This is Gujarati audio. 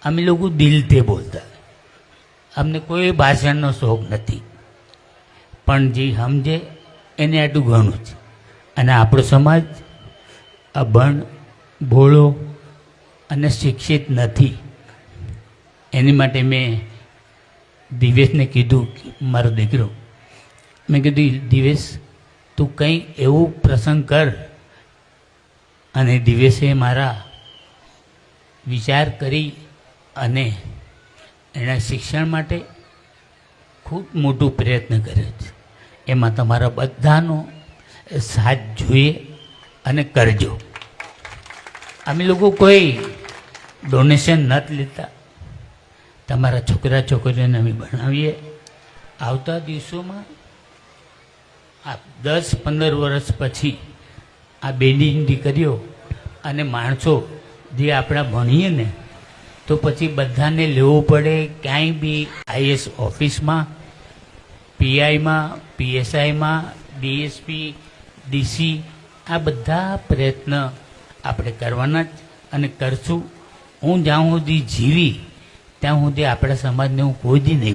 અમે લોકો દિલથી બોલતા, અમને કોઈ ભાષણનો શોખ નથી, પણ જે સમજે એને આટલું ઘણું છે. અને આપણો સમાજ અભણ, ભોળો અને શિક્ષિત નથી. એની માટે મેં દિવેશને કીધું, મારો દીકરો, મેં કીધું દિવેશ તું કંઈ એવું પ્રસંગ કર. અને દિવેશે મારા વિચાર કરી અને એના શિક્ષણ માટે ખૂબ મોટું પ્રયત્ન કર્યો છે. એમાં તમારા બધાનો સાથ જોઈએ અને કરજો. અમે લોકો કોઈ ડોનેશન નથી લેતા, તમારા છોકરા છોકરીઓને અમે ભણાવીએ. આવતા દિવસોમાં આ 10-15 વર્ષ પછી આ બેની દીકરીઓ અને માણસો જે આપણા ભણીએ ને, તો પછી બધાને લેવું પડે ક્યાંય બી આઈએસ ઓફિસમાં, પીઆઈમાં, પીએસઆઈમાં, ડીએસપી, ડીસી, આ બધા પ્રયત્ન આપણે કરવાના જ અને કરશું. હું જ્યાં સુધી જીવી ત્યાં સુધી આપણા સમાજને હું કોઈ દી નહીં